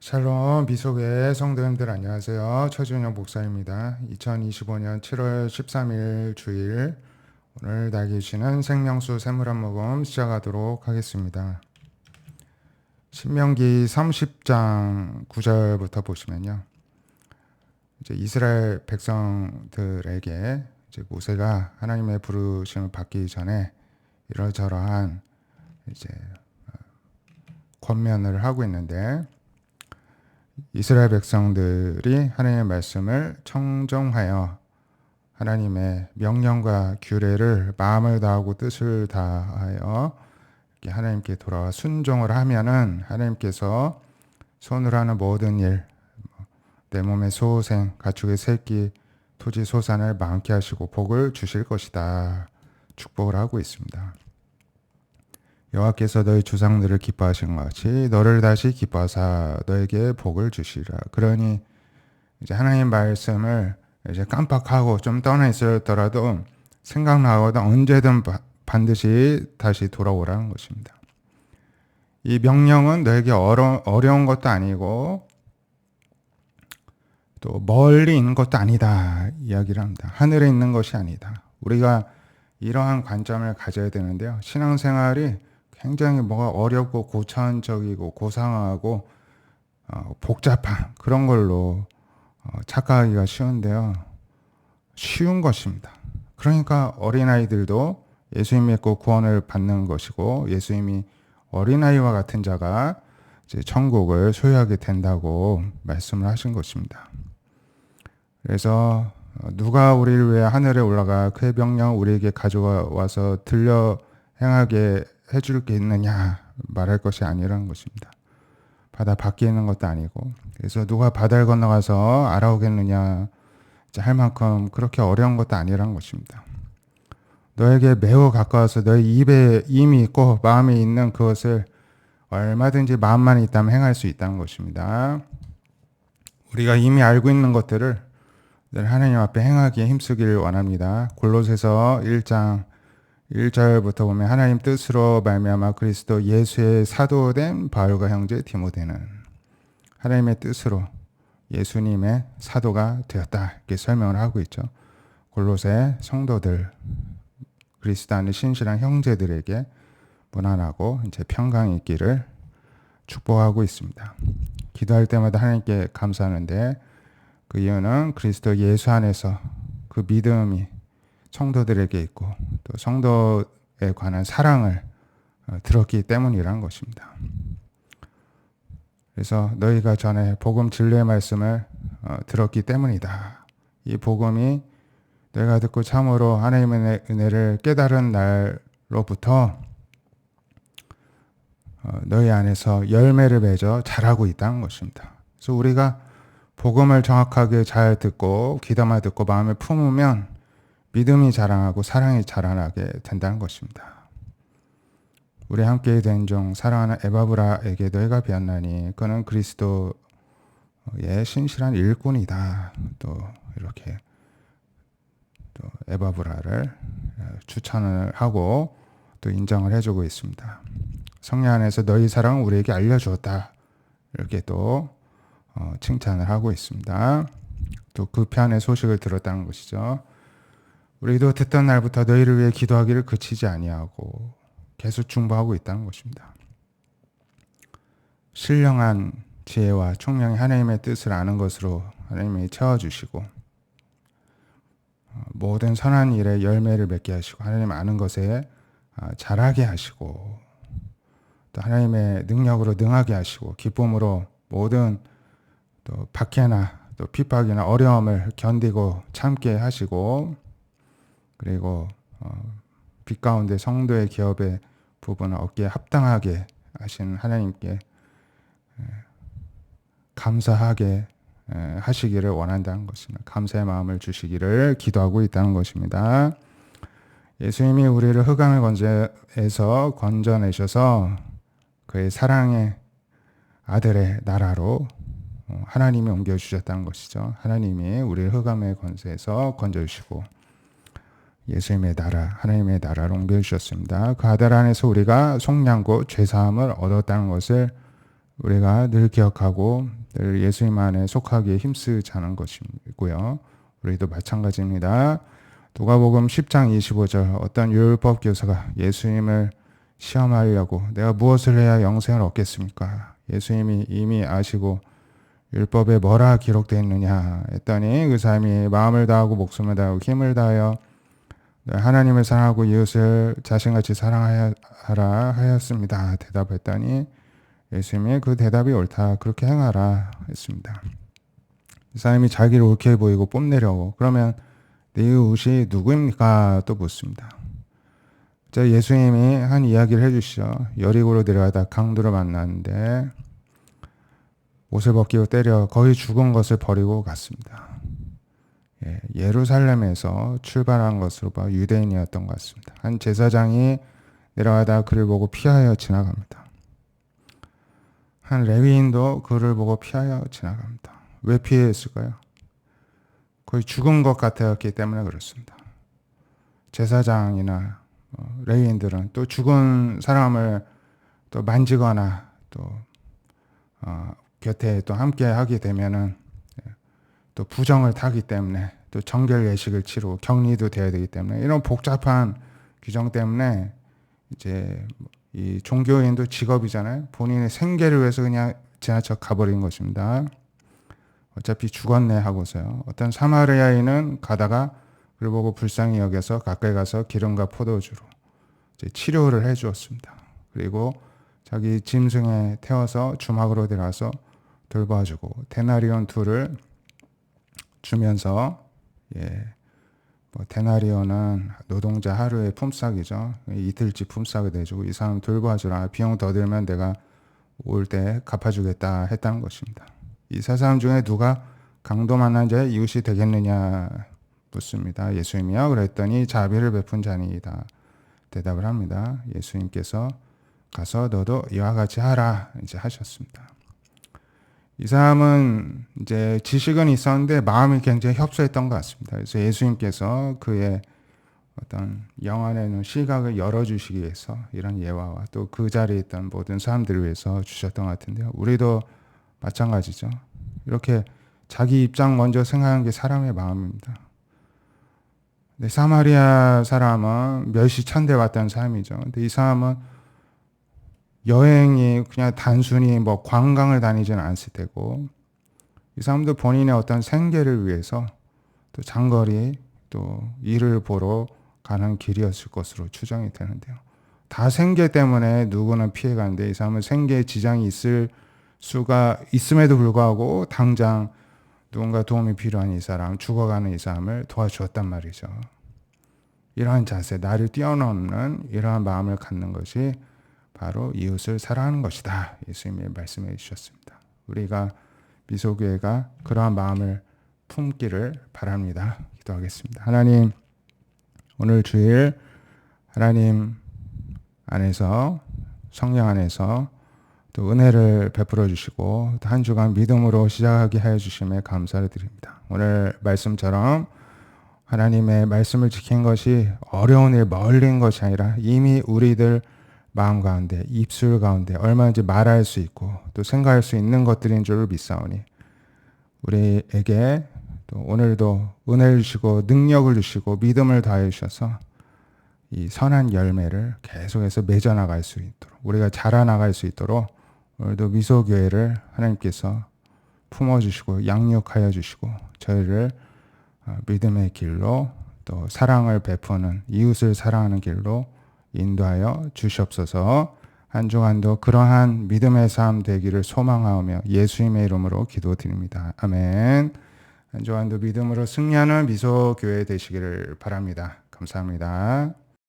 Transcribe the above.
샬롬 미속의 성도님들 안녕하세요. 최준영 목사입니다. 2025년 7월 13일 주일 오늘 날개 쉬는 생명수 샘물 한 모금 시작하도록 하겠습니다. 신명기 30장 9절부터 보시면요. 이제 이스라엘 백성들에게 이제 모세가 하나님의 부르심을 받기 전에 이러저러한 이제 권면을 하고 있는데 이스라엘 백성들이 하나님의 말씀을 청정하여 하나님의 명령과 규례를 마음을 다하고 뜻을 다하여 이렇게 하나님께 돌아와 순종을 하면은 하나님께서 손으로 하는 모든 일, 내 몸의 소생, 가축의 새끼, 토지 소산을 많게 하시고 복을 주실 것이다. 축복을 하고 있습니다. 여호와께서 너희 주상들을 기뻐하신 것 같이 너를 다시 기뻐하사 너에게 복을 주시리라. 그러니 이제 하나님 말씀을 이제 깜빡하고 좀 떠나 있었더라도 생각나거든 언제든 반드시 다시 돌아오라는 것입니다. 이 명령은 너에게 어려운 것도 아니고 또 멀리 있는 것도 아니다 이야기를 합니다. 하늘에 있는 것이 아니다. 우리가 이러한 관점을 가져야 되는데요. 신앙생활이 굉장히 뭐가 어렵고 고차원적이고 고상하고 복잡한 그런 걸로 착각하기가 쉬운데요. 쉬운 것입니다. 그러니까 어린아이들도 예수님 믿고 구원을 받는 것이고 예수님이 어린아이와 같은 자가 이제 천국을 소유하게 된다고 말씀을 하신 것입니다. 그래서 누가 우리를 위해 하늘에 올라가 그의 명령 우리에게 가져와서 들려 행하게 해줄 게 있느냐 말할 것이 아니라는 것입니다. 바다 밖에 있는 것도 아니고 그래서 누가 바다를 건너가서 알아오겠느냐 할 만큼 그렇게 어려운 것도 아니라는 것입니다. 너에게 매우 가까워서 너의 입에 이미 있고 마음에 있는 그것을 얼마든지 마음만 있다면 행할 수 있다는 것입니다. 우리가 이미 알고 있는 것들을 늘 하나님 앞에 행하기에 힘쓰기를 원합니다. 골로새서 1장 1절부터 보면 하나님 뜻으로 말미암아 그리스도 예수의 사도된 바울과 형제 디모데는 하나님의 뜻으로 예수님의 사도가 되었다 이렇게 설명을 하고 있죠. 골로새 성도들 그리스도 안에 신실한 형제들에게 무난하고 이제 평강이 있기를 축복하고 있습니다. 기도할 때마다 하나님께 감사하는데 그 이유는 그리스도 예수 안에서 그 믿음이 성도들에게 있고 또 성도에 관한 사랑을 들었기 때문이라는 것입니다. 그래서 너희가 전에 복음 진리의 말씀을 들었기 때문이다. 이 복음이 너희가 듣고 참으로 하나님의 은혜를 깨달은 날로부터 너희 안에서 열매를 맺어 자라고 있다는 것입니다. 그래서 우리가 복음을 정확하게 잘 듣고 귀담아 듣고 마음에 품으면 믿음이 자라나고 사랑이 자라나게 된다는 것입니다. 우리 함께 된 종 사랑하는 에바브라에게 너희가 배웠나니 그는 그리스도의 신실한 일꾼이다. 또 이렇게 또 에바브라를 추천을 하고 또 인정을 해주고 있습니다. 성령 안에서 너희 사랑을 우리에게 알려주었다. 이렇게 또 칭찬을 하고 있습니다. 또 그 편의 소식을 들었다는 것이죠. 우리도 듣던 날부터 너희를 위해 기도하기를 그치지 아니하고 계속 중보하고 있다는 것입니다. 신령한 지혜와 총명이 하나님의 뜻을 아는 것으로 하나님이 채워주시고 모든 선한 일에 열매를 맺게 하시고 하나님 아는 것에 잘하게 하시고 또 하나님의 능력으로 능하게 하시고 기쁨으로 모든 또 박해나 또 핍박이나 어려움을 견디고 참게 하시고 그리고 빛 가운데 성도의 기업의 부분을 얻기에 합당하게 하신 하나님께 감사하게 하시기를 원한다는 것입니다. 감사의 마음을 주시기를 기도하고 있다는 것입니다. 예수님이 우리를 흑암의 권세에서 건져내셔서 그의 사랑의 아들의 나라로 하나님이 옮겨주셨다는 것이죠. 하나님이 우리를 흑암의 권세에서 건져주시고 예수님의 나라, 하나님의 나라로 옮겨주셨습니다. 그 아들 안에서 우리가 속량고 죄사함을 얻었다는 것을 우리가 늘 기억하고 늘 예수님 안에 속하기에 힘쓰자는 것이고요. 우리도 마찬가지입니다. 누가복음 10장 25절 어떤 율법 교사가 예수님을 시험하려고 내가 무엇을 해야 영생을 얻겠습니까? 예수님이 이미 아시고 율법에 뭐라 기록되어 있느냐 했더니 그 사람이 마음을 다하고 목숨을 다하고 힘을 다하여 하나님을 사랑하고 이웃을 자신같이 사랑하라 하였습니다. 대답했더니 예수님이 그 대답이 옳다. 그렇게 행하라 했습니다. 이 사람이 자기를 옳게 보이고 뽐내려고 그러면 내 이웃이 누구입니까? 또 묻습니다. 예수님이 한 이야기를 해주시죠. 여리고로 내려가다 강도를 만났는데 옷을 벗기고 때려 거의 죽은 것을 버리고 갔습니다. 예루살렘에서 출발한 것으로 봐 유대인이었던 것 같습니다. 한 제사장이 내려가다 그를 보고 피하여 지나갑니다. 한 레위인도 그를 보고 피하여 지나갑니다. 왜 피했을까요? 거의 죽은 것 같았기 때문에 그렇습니다. 제사장이나 레위인들은 또 죽은 사람을 또 만지거나 또 곁에 또 함께 하게 되면은 또 부정을 타기 때문에 또 정결 예식을 치르고 격리도 돼야 되기 때문에 이런 복잡한 규정 때문에 이제 이 종교인도 직업이잖아요. 본인의 생계를 위해서 그냥 지나쳐 가버린 것입니다. 어차피 죽었네 하고서요. 어떤 사마리아인은 가다가 그를 보고 불쌍히 여겨서 가까이 가서 기름과 포도주로 이제 치료를 해 주었습니다. 그리고 자기 짐승에 태워서 주막으로 들어가서 돌봐주고 데나리온 2를 주면서 데나리온은 노동자 하루의 품삯이죠. 이틀치 품삯을 내주고 이 사람 돌봐주라. 비용 더 들면 내가 올 때 갚아주겠다 했다는 것입니다. 이 세 사람 중에 누가 강도 만난 자의 이웃이 되겠느냐 묻습니다. 예수님이요. 그랬더니 자비를 베푼 자니이다. 대답을 합니다. 예수님께서 가서 너도 이와 같이 하라 이제 하셨습니다. 이 사람은 이제 지식은 있었는데 마음이 굉장히 협소했던 것 같습니다. 그래서 예수님께서 그의 어떤 영안의 눈, 시각을 열어주시기 위해서 이런 예화와 또 그 자리에 있던 모든 사람들을 위해서 주셨던 것 같은데요. 우리도 마찬가지죠. 이렇게 자기 입장 먼저 생각하는 게 사람의 마음입니다. 근데 사마리아 사람은 멸시 천대왔던 사람이죠. 근데 이 사람은 여행이 그냥 단순히 뭐 관광을 다니지는 않을 테고 이 사람도 본인의 어떤 생계를 위해서 또 장거리 또 일을 보러 가는 길이었을 것으로 추정이 되는데요. 다 생계 때문에 누구는 피해가는데 이 사람은 생계에 지장이 있을 수가 있음에도 불구하고 당장 누군가 도움이 필요한 이 사람, 죽어가는 이 사람을 도와주었단 말이죠. 이러한 자세, 나를 뛰어넘는 이러한 마음을 갖는 것이 바로 이웃을 사랑하는 것이다. 예수님이 말씀해 주셨습니다. 우리가 미소교회가 그러한 마음을 품기를 바랍니다. 기도하겠습니다. 하나님, 오늘 주일 하나님 안에서 성령 안에서 또 은혜를 베풀어 주시고 한 주간 믿음으로 시작하게 하여 주심에 감사를 드립니다. 오늘 말씀처럼 하나님의 말씀을 지킨 것이 어려운 일, 멀린 것이 아니라 이미 우리들 마음 가운데, 입술 가운데 얼마든지 말할 수 있고 또 생각할 수 있는 것들인 줄 믿사오니 우리에게 또 오늘도 은혜를 주시고 능력을 주시고 믿음을 더하여 주셔서 이 선한 열매를 계속해서 맺어나갈 수 있도록 우리가 자라나갈 수 있도록 오늘도 미소교회를 하나님께서 품어주시고 양육하여 주시고 저희를 믿음의 길로 또 사랑을 베푸는 이웃을 사랑하는 길로 인도하여 주시옵소서. 한 주간도 그러한 믿음의 삶 되기를 소망하며 예수님의 이름으로 기도드립니다. 아멘. 한 주간도 믿음으로 승리하는 미소교회 되시기를 바랍니다. 감사합니다.